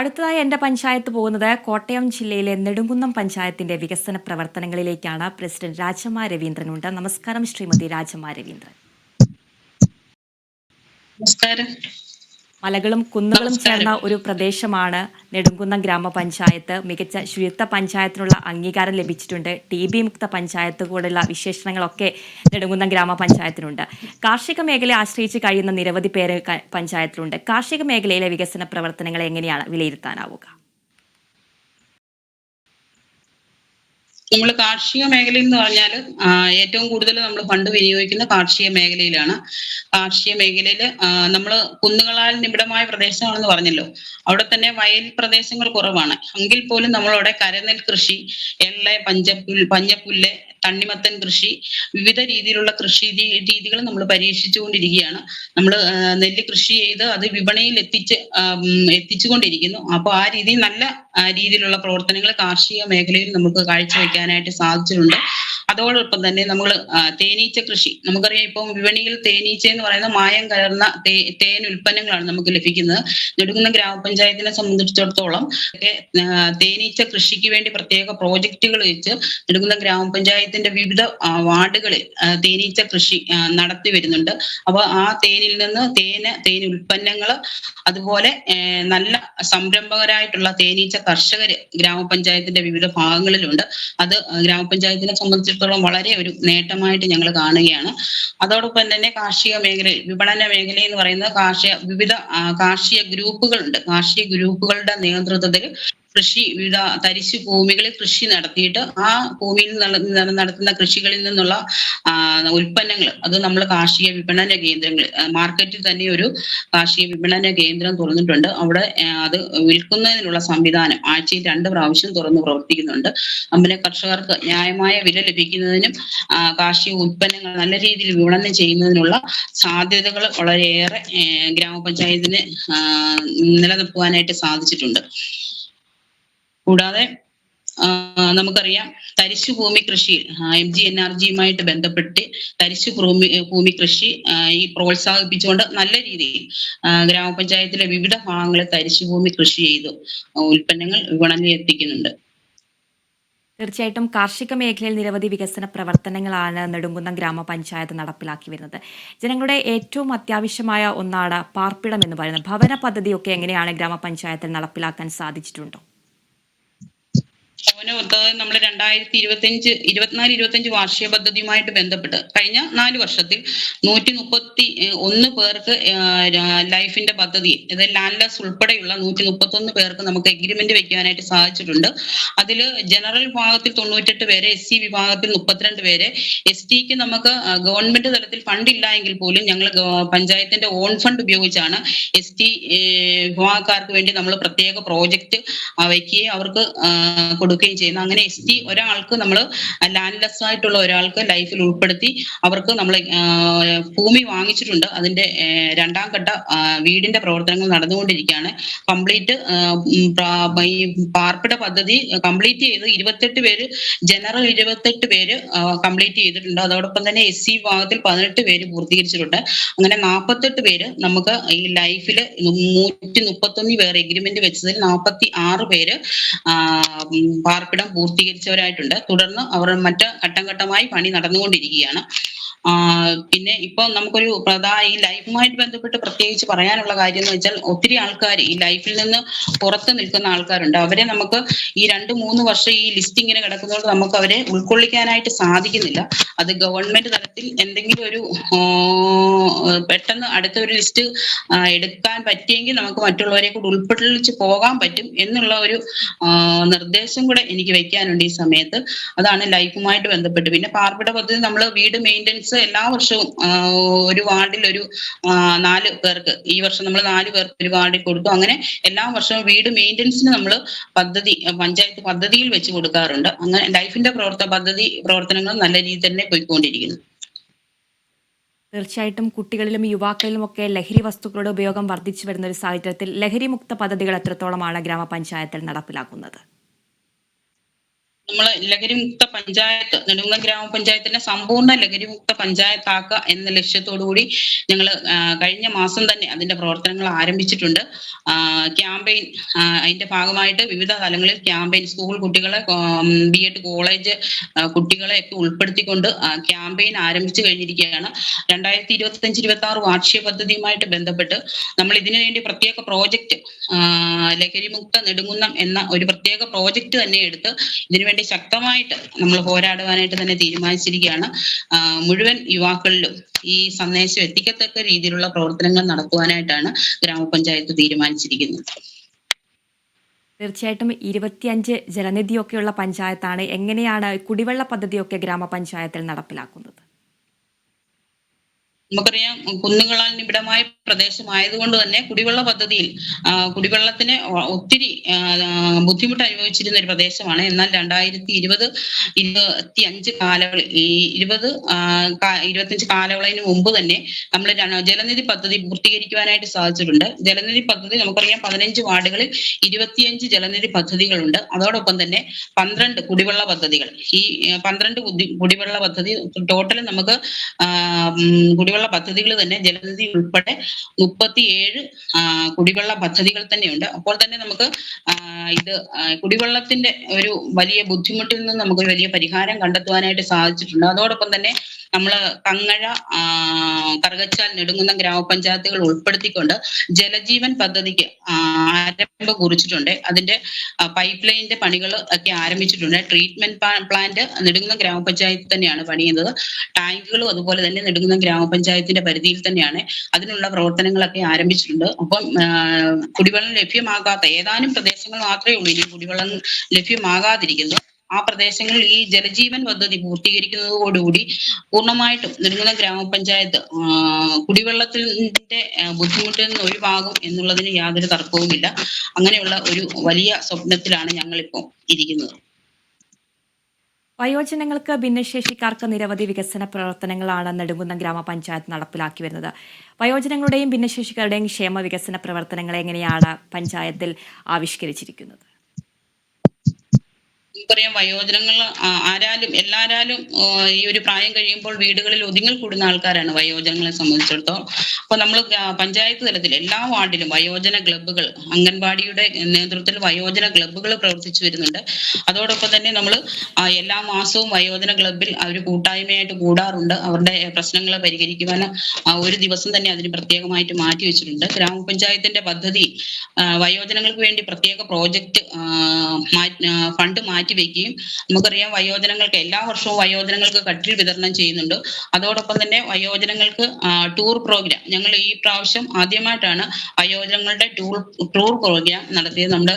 അടുത്തതായി എൻ്റെ പഞ്ചായത്ത് പോകുന്നത് കോട്ടയം ജില്ലയിലെ നെടുങ്കുന്നം പഞ്ചായത്തിന്റെ വികസന പ്രവർത്തനങ്ങളിലേക്കാണ്. പ്രസിഡന്റ് രാജമ്മ രവീന്ദ്രനുണ്ട്. നമസ്കാരം ശ്രീമതി രാജമ്മ രവീന്ദ്രൻ. നമസ്കാരം. മലകളും കുന്നുകളും ചേർന്ന ഒരു പ്രദേശമാണ് നെടുങ്കുന്നം ഗ്രാമപഞ്ചായത്ത്. മികച്ച ശുചിത്വ പഞ്ചായത്തിനുള്ള അംഗീകാരം ലഭിച്ചിട്ടുണ്ട്. TB മുക്ത പഞ്ചായത്ത് കൂടെയുള്ള വിശേഷണങ്ങളൊക്കെ നെടുങ്കുന്നം ഗ്രാമപഞ്ചായത്തിനുണ്ട്. കാർഷിക മേഖലയെ ആശ്രയിച്ച് കഴിയുന്ന നിരവധി പേര് പഞ്ചായത്തിലുണ്ട്. കാർഷിക മേഖലയിലെ വികസന പ്രവർത്തനങ്ങളെ എങ്ങനെയാണ് വിലയിരുത്താനാവുക? നമ്മൾ കാർഷിക മേഖലയിൽ എന്ന് പറഞ്ഞാൽ ഏറ്റവും കൂടുതൽ നമ്മൾ ഫണ്ട് വിനിയോഗിക്കുന്ന കാർഷിക മേഖലയിലാണ്. കാർഷിക മേഖലയിൽ നമ്മൾ കുന്നുകളാൽ നിബിഡമായ പ്രദേശമാണെന്ന് പറഞ്ഞല്ലോ. അവിടെ തന്നെ വയൽ പ്രദേശങ്ങൾ കുറവാണ്. എങ്കിൽ പോലും നമ്മളവിടെ കരനെൽ കൃഷി, എള്ള, പഞ്ഞപ്പുല്ല്, തണ്ണിമത്തൻ കൃഷി, വിവിധ രീതിയിലുള്ള കൃഷി രീതികൾ നമ്മൾ പരീക്ഷിച്ചുകൊണ്ടിരിക്കുകയാണ്. നമ്മൾ നെല്ല് കൃഷി ചെയ്ത് അത് വിപണിയിൽ എത്തിച്ചുകൊണ്ടിരിക്കുന്നു. അപ്പോൾ ആ രീതിയിൽ നല്ല രീതിയിലുള്ള പ്രവർത്തനങ്ങൾ കാർഷിക മേഖലയിൽ നമുക്ക് കാഴ്ചവെക്കാനായിട്ട് സാധിച്ചിട്ടുണ്ട്. അതോടൊപ്പം തന്നെ നമ്മൾ തേനീച്ച കൃഷി, നമുക്കറിയാം ഇപ്പം വിപണിയിൽ തേനീച്ച എന്ന് പറയുന്ന മായം കലർന്ന തേൻ ഉൽപ്പന്നങ്ങളാണ് നമുക്ക് ലഭിക്കുന്നത്. നെടുങ്കുന്നം ഗ്രാമപഞ്ചായത്തിനെ സംബന്ധിച്ചിടത്തോളം തേനീച്ച കൃഷിക്ക് വേണ്ടി പ്രത്യേക പ്രോജക്റ്റുകൾ വെച്ച് നെടുങ്കുന്നം ഗ്രാമപഞ്ചായത്തിന്റെ വിവിധ വാർഡുകളിൽ തേനീച്ച കൃഷി നടത്തി വരുന്നുണ്ട്. അപ്പോൾ ആ തേനിൽ നിന്ന് തേൻ ഉൽപ്പന്നങ്ങൾ, അതുപോലെ നല്ല സംരംഭകരായിട്ടുള്ള തേനീച്ച കർഷകർ ഗ്രാമപഞ്ചായത്തിന്റെ വിവിധ ഭാഗങ്ങളിലുണ്ട്. അത് ഗ്രാമപഞ്ചായത്തിനെ സംബന്ധിച്ചിടത്തോളം വളരെ ഒരു നേട്ടമായിട്ട് ഞങ്ങൾ കാണുകയാണ്. അതോടൊപ്പം തന്നെ കാർഷിക മേഖലയിൽ വിപണന മേഖല എന്ന് പറയുന്നത് വിവിധ കാർഷിക ഗ്രൂപ്പുകളുണ്ട്. കാർഷിക ഗ്രൂപ്പുകളുടെ നേതൃത്വത്തിൽ വിവിധ തരിശു ഭൂമികളിൽ കൃഷി നടത്തിയിട്ട് ആ ഭൂമിയിൽ നടത്തുന്ന കൃഷികളിൽ നിന്നുള്ള ഉൽപ്പന്നങ്ങൾ അത് നമ്മൾ കാർഷിക വിപണന കേന്ദ്രങ്ങൾ, മാർക്കറ്റിൽ തന്നെ ഒരു കാർഷിക വിപണന കേന്ദ്രം തുറന്നിട്ടുണ്ട്. അവിടെ അത് വിൽക്കുന്നതിനുള്ള സംവിധാനം ആഴ്ചയിൽ 2 പ്രാവശ്യം തുറന്ന് പ്രവർത്തിക്കുന്നുണ്ട്. അങ്ങനെ കർഷകർക്ക് ന്യായമായ വില ലഭിക്കുന്നതിനും കാർഷിക ഉൽപ്പന്നങ്ങൾ നല്ല രീതിയിൽ വിപണനം ചെയ്യുന്നതിനുള്ള സാധ്യതകൾ വളരെയേറെ ഗ്രാമപഞ്ചായത്തിന് നിലനിർത്തുവാനായിട്ട് സാധിച്ചിട്ടുണ്ട്. കൂടാതെ നമുക്കറിയാം തരിശുഭൂമി കൃഷിയിൽ MGNRGയുമായിട്ട് ബന്ധപ്പെട്ട് തരിശുഭൂമി കൃഷി ഈ പ്രോത്സാഹിപ്പിച്ചുകൊണ്ട് നല്ല രീതിയിൽ ഗ്രാമപഞ്ചായത്തിലെ വിവിധ ഭാഗങ്ങളിൽ തരിശുഭൂമി കൃഷി ചെയ്ത് ഉൽപ്പന്നങ്ങൾ വിപണനത്തിൽ എത്തിക്കുന്നുണ്ട്. തീർച്ചയായിട്ടും കാർഷിക മേഖലയിൽ നിരവധി വികസന പ്രവർത്തനങ്ങളാണ് നെടുങ്കുന്നം ഗ്രാമപഞ്ചായത്ത് നടപ്പിലാക്കി വരുന്നത്. ജനങ്ങളുടെ ഏറ്റവും അത്യാവശ്യമായ ഒന്നാണ് പാർപ്പിടം എന്ന് പറയുന്നത്. ഭവന പദ്ധതിയൊക്കെ എങ്ങനെയാണ് ഗ്രാമപഞ്ചായത്തിൽ നടപ്പിലാക്കാൻ സാധിച്ചിട്ടുണ്ടോ? ഭവന പദ്ധതി നമ്മൾ 2024-25 വാർഷിക പദ്ധതിയുമായിട്ട് ബന്ധപ്പെട്ട് കഴിഞ്ഞ 4 വർഷത്തിൽ 131 പേർക്ക് ലൈഫിന്റെ പദ്ധതി, അതായത് ലാൻഡ്ലെസ് ഉൾപ്പെടെയുള്ള 131 പേർക്ക് നമുക്ക് എഗ്രിമെന്റ് വെക്കാനായിട്ട് സാധിച്ചിട്ടുണ്ട്. അതിൽ ജനറൽ വിഭാഗത്തിൽ 98 പേര്, SC വിഭാഗത്തിൽ 32 പേര്. STക്ക് നമുക്ക് ഗവൺമെന്റ് തലത്തിൽ ഫണ്ട് ഇല്ല എങ്കിൽ പോലും ഞങ്ങൾ പഞ്ചായത്തിന്റെ ഓൺ ഫണ്ട് ഉപയോഗിച്ചാണ് ST വിഭാഗക്കാർക്ക് വേണ്ടി നമ്മൾ പ്രത്യേക പ്രോജക്റ്റ് വയ്ക്കുകയും അവർക്ക് കൊടുക്കുകയും ചെയ്യുന്നു. അങ്ങനെ ST ഒരാൾക്ക് നമ്മൾ ലാൻഡ്ലെസ് ആയിട്ടുള്ള ഒരാൾക്ക് ലൈഫിൽ ഉൾപ്പെടുത്തി അവർക്ക് നമ്മൾ ഭൂമി വാങ്ങിച്ചിട്ടുണ്ട്. അതിന്റെ 2ാം ഘട്ട വീടിന്റെ പ്രവർത്തനങ്ങൾ നടന്നുകൊണ്ടിരിക്കുകയാണ്. കംപ്ലീറ്റ് ഈ പാർപ്പിട പദ്ധതി കംപ്ലീറ്റ് ചെയ്ത് 28 പേര്, ജനറൽ 28 പേര് കംപ്ലീറ്റ് ചെയ്തിട്ടുണ്ട്. അതോടൊപ്പം തന്നെ SC വിഭാഗത്തിൽ 18 പേര് പൂർത്തീകരിച്ചിട്ടുണ്ട്. അങ്ങനെ 48 പേര് നമുക്ക് ഈ ലൈഫിൽ 131 പേര് എഗ്രിമെന്റ് വെച്ചതിൽ 46 പേര് പാർപ്പിടം പൂർത്തീകരിച്ചവരായിട്ടുണ്ട്. തുടർന്ന് അവർ മറ്റ് ഘട്ടം ഘട്ടമായി പണി നടന്നുകൊണ്ടിരിക്കുകയാണ്. പിന്നെ ഇപ്പൊ നമുക്കൊരു ഈ ലൈഫുമായിട്ട് ബന്ധപ്പെട്ട് പ്രത്യേകിച്ച് പറയാനുള്ള കാര്യം എന്ന് വെച്ചാൽ ഒത്തിരി ആൾക്കാർ ഈ ലൈഫിൽ നിന്ന് പുറത്ത് നിൽക്കുന്ന ആൾക്കാരുണ്ട്. അവരെ നമുക്ക് ഈ 2-3 വർഷം ഈ ലിസ്റ്റ് ഇങ്ങനെ കിടക്കുന്നതുകൊണ്ട് നമുക്ക് അവരെ ഉൾക്കൊള്ളിക്കാനായിട്ട് സാധിക്കുന്നില്ല. അത് ഗവൺമെന്റ് തലത്തിൽ എന്തെങ്കിലും ഒരു പെട്ടെന്ന് അടുത്ത ഒരു ലിസ്റ്റ് എടുക്കാൻ പറ്റിയെങ്കിൽ നമുക്ക് മറ്റുള്ളവരെ കൂടി ഉൾപ്പെട്ടിച്ച് പോകാൻ പറ്റും എന്നുള്ള ഒരു നിർദ്ദേശം കൂടെ എനിക്ക് വെക്കാനുണ്ട് ഈ സമയത്ത്. അതാണ് ലൈഫുമായിട്ട് ബന്ധപ്പെട്ട്. പിന്നെ പാർപ്പിട പദ്ധതി നമ്മൾ വീട് മെയിൻ്റെനൻസ് എല്ലാ വർഷവും ഒരു വാർഡിൽ ഒരു 4 പേർക്ക്, ഈ വർഷം നമ്മൾ 4 പേർക്ക് ഒരു വാർഡിൽ കൊടുത്തു. അങ്ങനെ എല്ലാ വർഷവും വീട് മെയിൻ്റെനൻസിന് നമ്മൾ പഞ്ചായത്ത് പദ്ധതിയിൽ വെച്ച് കൊടുക്കാറുണ്ട്. അങ്ങനെ ലൈഫിന്റെ പ്രവർത്തനങ്ങൾ നല്ല രീതിയിൽ തന്നെ പോയിക്കൊണ്ടിരിക്കുന്നു. തീർച്ചയായിട്ടും കുട്ടികളിലും യുവാക്കളിലും ഒക്കെ ലഹരി വസ്തുക്കളുടെ ഉപയോഗം വർദ്ധിച്ചു വരുന്ന ഒരു സാഹചര്യത്തിൽ ലഹരി മുക്ത പദ്ധതികൾ എത്രത്തോളമാണ് ഗ്രാമപഞ്ചായത്തിൽ നടപ്പിലാക്കുന്നത്? നമ്മൾ ലഹരിമുക്ത പഞ്ചായത്ത് നെടുങ്കുന്നം ഗ്രാമപഞ്ചായത്തിനെ സമ്പൂർണ്ണ ലഹരിമുക്ത പഞ്ചായത്താക്കുക എന്ന ലക്ഷ്യത്തോടു കൂടി ഞങ്ങൾ കഴിഞ്ഞ മാസം തന്നെ അതിന്റെ പ്രവർത്തനങ്ങൾ ആരംഭിച്ചിട്ടുണ്ട്. ക്യാമ്പയിൻ അതിന്റെ ഭാഗമായിട്ട് വിവിധ തലങ്ങളിൽ ക്യാമ്പയിൻ സ്കൂൾ കുട്ടികളെ, ബി.എഡ് കോളേജ് കുട്ടികളെ ഒക്കെ ഉൾപ്പെടുത്തിക്കൊണ്ട് ക്യാമ്പയിൻ ആരംഭിച്ചു കഴിഞ്ഞിരിക്കുകയാണ്. 2025-26 വാർഷിക പദ്ധതിയുമായിട്ട് ബന്ധപ്പെട്ട് നമ്മൾ ഇതിനു വേണ്ടി പ്രത്യേക പ്രോജക്റ്റ്, ലഹരിമുക്ത നെടുങ്കുന്നം എന്ന ഒരു പ്രത്യേക പ്രോജക്റ്റ് തന്നെ എടുത്ത് ഇതിനുവേണ്ടി ശക്തമായിട്ട് നമ്മൾ പോരാടുവാനായിട്ട് തന്നെ തീരുമാനിച്ചിരിക്കുകയാണ്. മുഴുവൻ യുവാക്കളിലും ഈ സന്ദേശം എത്തിക്കത്തക്ക രീതിയിലുള്ള പ്രവർത്തനങ്ങൾ നടത്തുവാനായിട്ടാണ് ഗ്രാമപഞ്ചായത്ത് തീരുമാനിച്ചിരിക്കുന്നത്. തീർച്ചയായിട്ടും 25 ജലനിധിയൊക്കെയുള്ള പഞ്ചായത്താണ്. എങ്ങനെയാണ് കുടിവെള്ള പദ്ധതിയൊക്കെ ഗ്രാമപഞ്ചായത്തിൽ നടപ്പിലാക്കുന്നത്? നമുക്കറിയാം, കുന്നുകളാൽ നിബിഡമായ പ്രദേശമായതുകൊണ്ട് തന്നെ കുടിവെള്ള പദ്ധതിയിൽ കുടിവെള്ളത്തിന് ഒത്തിരി ബുദ്ധിമുട്ട് അനുഭവിച്ചിരുന്ന ഒരു പ്രദേശമാണ്. എന്നാൽ 2020-25 കാലയളവിൽ, ഈ 20-25 കാലയളവിന് മുമ്പ് തന്നെ നമ്മൾ ജലനിധി പദ്ധതി പൂർത്തീകരിക്കുവാനായിട്ട് സാധിച്ചിട്ടുണ്ട്. ജലനിധി പദ്ധതി നമുക്കറിയാം 15 വാർഡുകളിൽ 25 ജലനിധി പദ്ധതികളുണ്ട്. അതോടൊപ്പം തന്നെ 12 കുടിവെള്ള പദ്ധതികൾ. ഈ 12 കുടിവെള്ള പദ്ധതി ടോട്ടൽ നമുക്ക് കുടിവെള്ള പദ്ധതികൾ തന്നെ ജലനിധി ഉൾപ്പെടെ 37 കുടിവെള്ള പദ്ധതികൾ തന്നെയുണ്ട്. അപ്പോൾ തന്നെ നമുക്ക് ഇത് കുടിവെള്ളത്തിന്റെ ഒരു വലിയ ബുദ്ധിമുട്ടിൽ നിന്ന് നമുക്ക് വലിയ പരിഹാരം കണ്ടെത്തുവാനായിട്ട് സാധിച്ചിട്ടുണ്ട്. അതോടൊപ്പം തന്നെ നമ്മൾ കങ്ങഴ, കറുകച്ചാൽ, നെടുങ്കുന്നം ഗ്രാമപഞ്ചായത്തുകൾ ഉൾപ്പെടുത്തിക്കൊണ്ട് ജലജീവൻ പദ്ധതിക്ക് ആരംഭം കുറിച്ചിട്ടുണ്ട്. അതിന്റെ പൈപ്പ് ലൈനിന്റെ പണികൾ ഒക്കെ ആരംഭിച്ചിട്ടുണ്ട്. ട്രീറ്റ്മെന്റ് പ്ലാന്റ് നെടുങ്കുന്നം ഗ്രാമപഞ്ചായത്ത് തന്നെയാണ് പണിയുന്നത്. ടാങ്കുകളും അതുപോലെ തന്നെ നെടുങ്കുന്നം ഗ്രാമപഞ്ചായത്തിന്റെ പരിധിയിൽ തന്നെയാണ്. അതിനുള്ള പ്രവർത്തനങ്ങളൊക്കെ ആരംഭിച്ചിട്ടുണ്ട്. അപ്പം കുടിവെള്ളം ലഭ്യമാകാത്ത ഏതാനും പ്രദേശങ്ങൾ മാത്രമേ ഉള്ളൂ ഇനി കുടിവെള്ളം ലഭ്യമാകാതിരിക്കുന്നത്. ആ പ്രദേശങ്ങളിൽ ഈ ജലജീവൻ പദ്ധതി പൂർത്തീകരിക്കുന്നതോടുകൂടി പൂർണ്ണമായിട്ടും നെടുങ്കുന്നം ഗ്രാമപഞ്ചായത്ത് കുടിവെള്ളത്തിന്റെ ബുദ്ധിമുട്ടിൽ നിന്ന് ഒഴിവാകും എന്നുള്ളതിന് യാതൊരു തർക്കവുമില്ല. അങ്ങനെയുള്ള ഒരു വലിയ സ്വപ്നത്തിലാണ് ഞങ്ങളിപ്പോൾ ഇരിക്കുന്നത്. വയോജനങ്ങൾക്ക്, ഭിന്നശേഷിക്കാർക്ക് നിരവധി വികസന പ്രവർത്തനങ്ങളാണ് നെടുങ്കുന്നം ഗ്രാമപഞ്ചായത്ത് നടപ്പിലാക്കി വരുന്നത്. വയോജനങ്ങളുടെയും ഭിന്നശേഷിക്കാരുടെയും ക്ഷേമ വികസന പ്രവർത്തനങ്ങൾ എങ്ങനെയാണ് പഞ്ചായത്തിൽ ആവിഷ്കരിച്ചിരിക്കുന്നത്? നമുക്കറിയാം, വയോജനങ്ങൾ എല്ലാരാലും ഈ ഒരു പ്രായം കഴിയുമ്പോൾ വീടുകളിൽ ഒതുങ്ങി കൂടുന്ന ആൾക്കാരാണ് വയോജനങ്ങളെ സംബന്ധിച്ചിടത്തോളം. അപ്പൊ നമ്മൾ പഞ്ചായത്ത് തലത്തിൽ എല്ലാ വാർഡിലും വയോജന ക്ലബ്ബുകൾ, അംഗൻവാടിയുടെ നേതൃത്വത്തിൽ വയോജന ക്ലബ്ബുകൾ പ്രവർത്തിച്ചു വരുന്നുണ്ട്. അതോടൊപ്പം തന്നെ നമ്മൾ എല്ലാ മാസവും വയോജന ക്ലബ്ബിൽ ഒരു കൂട്ടായ്മയായിട്ട് കൂടാറുണ്ട്. അവരുടെ പ്രശ്നങ്ങൾ പരിഹരിക്കുവാൻ ഒരു ദിവസം തന്നെ അതിന് പ്രത്യേകമായിട്ട് മാറ്റി വെച്ചിട്ടുണ്ട്. ഗ്രാമപഞ്ചായത്തിന്റെ പദ്ധതി വയോജനങ്ങൾക്ക് വേണ്ടി പ്രത്യേക പ്രോജക്റ്റ് ഫണ്ട് മാറ്റിവെക്കുകയും, നമുക്കറിയാം വയോജനങ്ങൾക്ക് എല്ലാ വർഷവും വയോജനങ്ങൾക്ക് കട്ടിൽ വിതരണം ചെയ്യുന്നുണ്ട്. അതോടൊപ്പം തന്നെ വയോജനങ്ങൾക്ക് ടൂർ പ്രോഗ്രാം, ഞങ്ങൾ ഈ പ്രാവശ്യം ആദ്യമായിട്ടാണ് വയോജനങ്ങളുടെ ടൂർ പ്രോഗ്രാം നടത്തിയത്. നമ്മുടെ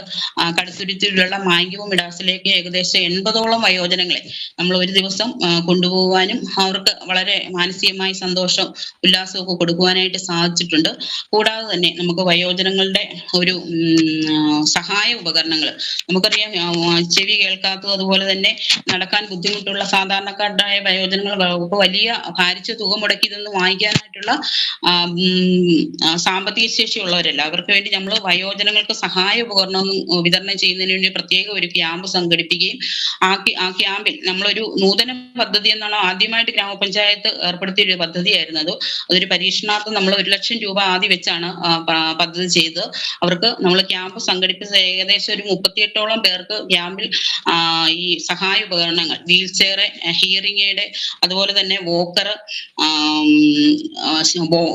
കടുത്തുരുത്തിയിലുള്ള മാങ്കിവും മിഡാസിലേക്ക് ഏകദേശം 80ഓളം വയോജനങ്ങളെ നമ്മൾ ഒരു ദിവസം കൊണ്ടുപോകാനും അവർക്ക് വളരെ മാനസികമായി സന്തോഷം, ഉല്ലാസവും ഒക്കെ കൊടുക്കുവാനായിട്ട് സാധിച്ചിട്ടുണ്ട്. കൂടാതെ തന്നെ നമുക്ക് വയോജനങ്ങളുടെ ഒരു സഹായ ഉപകരണങ്ങൾ, നമുക്കറിയാം ചെവി കേൾക്കാത്തതും അതുപോലെ തന്നെ നടക്കാൻ ബുദ്ധിമുട്ടുള്ള സാധാരണക്കാരായ വയോജനങ്ങൾ വലിയ ഭാരിച്ച തുക മുടക്കി ഇതൊന്ന് വാങ്ങിക്കാനായിട്ടുള്ള സാമ്പത്തിക ശേഷിയുള്ളവരല്ല. അവർക്ക് വേണ്ടി നമ്മൾ വയോജനങ്ങൾക്ക് സഹായ ഉപകരണം വിതരണം ചെയ്യുന്നതിന് വേണ്ടി പ്രത്യേക ഒരു ക്യാമ്പ് സംഘടിപ്പിക്കുകയും ആ ക്യാമ്പിൽ നമ്മളൊരു നൂതന പദ്ധതി എന്നാണ് ആദ്യമായിട്ട് ഗ്രാമപഞ്ചായത്ത് ഏർപ്പെടുത്തിയ ഒരു പദ്ധതിയായിരുന്നു അത്. അതൊരു പരീക്ഷണാർത്ഥം നമ്മൾ 1 ലക്ഷം രൂപ ആദ്യം വെച്ചാണ് പദ്ധതി ചെയ്തത്. അവർക്ക് നമ്മൾ ക്യാമ്പ് സംഘടിപ്പിച്ച ഏകദേശം ഒരു 38ഓളം പേർക്ക് ക്യാമ്പിൽ ഈ സഹായ ഉപകരണങ്ങൾ, വീൽ ചെയർ, ഹിയറിംഗ് എയ്ഡ്, അതുപോലെ തന്നെ വോക്കർ,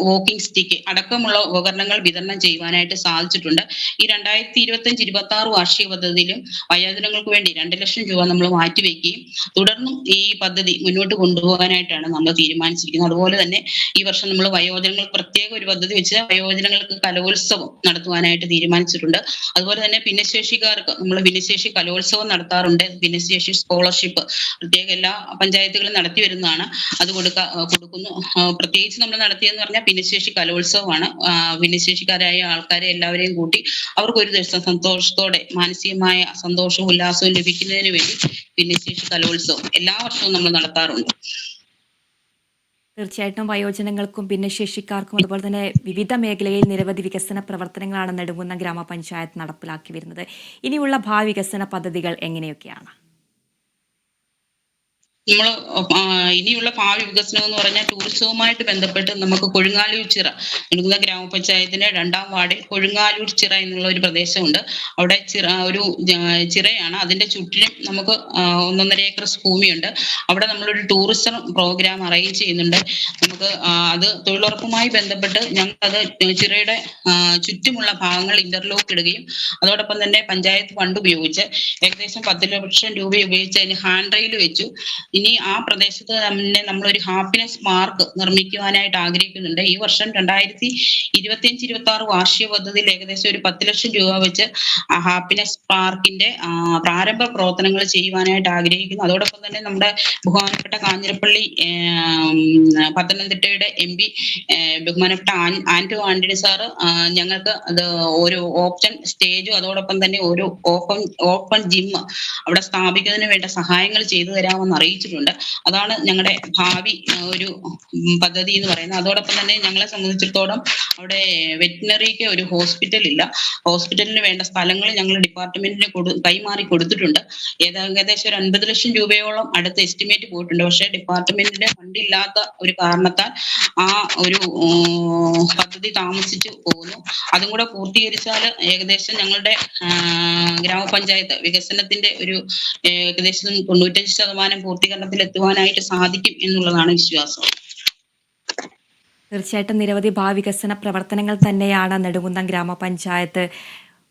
വോക്കിംഗ് സ്റ്റിക്ക് അടക്കമുള്ള ഉപകരണങ്ങൾ വിതരണം ചെയ്യുവാനായിട്ട് സാധിച്ചിട്ടുണ്ട്. ഈ 2025-26 വാർഷിക പദ്ധതിയിലും വയോജനങ്ങൾക്ക് വേണ്ടി 2 ലക്ഷം രൂപ നമ്മൾ മാറ്റിവെക്കുകയും തുടർന്നും ഈ പദ്ധതി മുന്നോട്ട് കൊണ്ടുപോകാനായിട്ടാണ് നമ്മൾ തീരുമാനിച്ചിരിക്കുന്നത്. അതുപോലെ തന്നെ ഈ വർഷം നമ്മൾ വയോജനങ്ങൾക്ക് പ്രത്യേക ഒരു പദ്ധതി വെച്ച് വയോജനങ്ങൾക്ക് കലോത്സവം നടത്തുവാനായിട്ട് തീരുമാനിച്ചിട്ടുണ്ട്. അതുപോലെ തന്നെ ഭിന്നശേഷിക്കാർക്ക് നമ്മൾ ഭിന്നശേഷി കലോത്സവം നടത്താറുണ്ട്. ഭിന്നശേഷി സ്കോളർഷിപ്പ് പ്രത്യേക എല്ലാ പഞ്ചായത്തുകളും നടത്തി വരുന്നതാണ്. അത് കൊടുക്കുന്നു. പ്രത്യേകിച്ച് നമ്മൾ നടത്തിയെന്ന് പറഞ്ഞാൽ ഭിന്നശേഷി കലോത്സവമാണ്. ഭിന്നശേഷിക്കാരായ ആൾക്കാരെ എല്ലാവരെയും കൂട്ടി അവർക്ക് ഒരു ദിവസം സന്തോഷത്തോടെ മാനസികമായ സന്തോഷവും ഉല്ലാസവും ലഭിക്കുന്നതിന് വേണ്ടി ഭിന്നശേഷി കലോത്സവം എല്ലാ വർഷവും നമ്മൾ നടത്താറുണ്ട്. തീർച്ചയായിട്ടും വയോജനങ്ങൾക്കും ഭിന്നശേഷിക്കാർക്കും അതുപോലെ തന്നെ വിവിധ മേഖലയിൽ നിരവധി വികസന പ്രവർത്തനങ്ങളാണ് നെടുങ്കുന്നം ഗ്രാമപഞ്ചായത്ത് നടപ്പിലാക്കി വരുന്നത്. ഇനിയുള്ള ഭാവി വികസന പദ്ധതികൾ എങ്ങനെയൊക്കെയാണ്? നമ്മൾ ഇനിയുള്ള ഭാവി വികസനം എന്ന് പറഞ്ഞാൽ ടൂറിസവുമായിട്ട് ബന്ധപ്പെട്ട് നമുക്ക് കൊഴുങ്ങാലൂർ ചിറ നെടുങ്കുന്നം ഗ്രാമപഞ്ചായത്തിന്റെ 2-ാം വാർഡിൽ കൊഴുങ്ങാലൂർ ചിറ എന്നുള്ള ഒരു പ്രദേശമുണ്ട്. അവിടെ ഒരു ചിറയാണ്. അതിന്റെ ചുറ്റിലും നമുക്ക് 1.5 ഏക്കർ ഭൂമിയുണ്ട്. അവിടെ നമ്മളൊരു ടൂറിസം പ്രോഗ്രാം അറേഞ്ച് ചെയ്യുന്നുണ്ട്. നമുക്ക് അത് തൊഴിലുറപ്പുമായി ബന്ധപ്പെട്ട് ഞങ്ങൾ അത് ചിറയുടെ ചുറ്റുമുള്ള ഭാഗങ്ങൾ ഇന്റർലോക്ക് ഇടുകയും അതോടൊപ്പം തന്നെ പഞ്ചായത്ത് ഫണ്ട് ഉപയോഗിച്ച് ഏകദേശം 10 ലക്ഷം രൂപ ഉപയോഗിച്ച് അതിന് ഹാൻഡ് റെയിൽ വെച്ചു. ഇനി ആ പ്രദേശത്ത് തന്നെ നമ്മളൊരു ഹാപ്പിനെസ് പാർക്ക് നിർമ്മിക്കുവാനായിട്ട് ആഗ്രഹിക്കുന്നുണ്ട്. ഈ വർഷം 2025-26 വാർഷിക പദ്ധതിയിൽ ഏകദേശം ഒരു 10 ലക്ഷം രൂപ വെച്ച് ആ ഹാപ്പിനെസ് പാർക്കിന്റെ പ്രാരംഭ പ്രവർത്തനങ്ങൾ ചെയ്യുവാനായിട്ട് ആഗ്രഹിക്കുന്നു. അതോടൊപ്പം തന്നെ നമ്മുടെ ബഹുമാനപ്പെട്ട കാഞ്ഞിരപ്പള്ളി പത്തനംതിട്ടയുടെ MP ബഹുമാനപ്പെട്ട ആന്റോ ആന്റണി സാറ് ഞങ്ങൾക്ക് അത് ഒരു ഓപ്പൺ സ്റ്റേജും അതോടൊപ്പം തന്നെ ഒരു ഓപ്പൺ ജിം അവിടെ സ്ഥാപിക്കുന്നതിന് വേണ്ട സഹായങ്ങൾ ചെയ്തു തരാമെന്ന് അറിയിച്ചിട്ടുണ്ട്. അതാണ് ഞങ്ങളുടെ ഭാവി ഒരു പദ്ധതി എന്ന് പറയുന്നത്. അതോടൊപ്പം തന്നെ ഞങ്ങളെ സംബന്ധിച്ചിടത്തോളം അവിടെ വെറ്റിനറിക്ക് ഒരു ഹോസ്പിറ്റൽ ഇല്ല. ഹോസ്പിറ്റലിന് വേണ്ട സ്ഥലങ്ങൾ ഞങ്ങൾ ഡിപ്പാർട്ട്മെന്റിന് കൈമാറി കൊടുത്തിട്ടുണ്ട്. ഏകദേശം ഒരു 50 ലക്ഷം രൂപയോളം അടുത്ത എസ്റ്റിമേറ്റ് പോയിട്ടുണ്ട്. പക്ഷേ ഡിപ്പാർട്ട്മെന്റിന്റെ ഫണ്ട് ഇല്ലാത്ത ഒരു കാരണത്താൽ ആ ഒരു പദ്ധതി താമസിച്ചു പോകുന്നു. അതും കൂടെ പൂർത്തീകരിച്ചാൽ ഏകദേശം ഞങ്ങളുടെ ഗ്രാമപഞ്ചായത്ത് വികസനത്തിന്റെ ഒരു ഏകദേശം 95% പൂർത്തീകരണത്തിൽ എത്തുവാനായിട്ട് സാധിക്കും എന്നുള്ളതാണ് വിശ്വാസം. തീർച്ചയായിട്ടും നിരവധി ഭാവികസന പ്രവർത്തനങ്ങൾ തന്നെയാണ് നെടുങ്കുന്നം ഗ്രാമപഞ്ചായത്ത്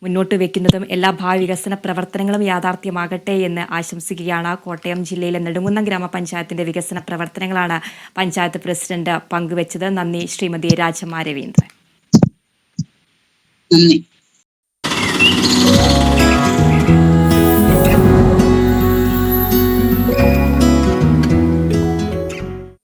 മുന്നോട്ട് വെക്കുന്നതും. എല്ലാ ഭാവികസന പ്രവർത്തനങ്ങളും യാഥാർത്ഥ്യമാകട്ടെ എന്ന് ആശംസിക്കുകയാണ്. കോട്ടയം ജില്ലയിലെ നെടുങ്കുന്നം ഗ്രാമപഞ്ചായത്തിന്റെ വികസന പ്രവർത്തനങ്ങളാണ് പഞ്ചായത്ത് പ്രസിഡന്റ് പങ്കുവച്ചത്. നന്ദി ശ്രീമതി രാജമ്മ രവീന്ദ്രൻ. നന്ദി.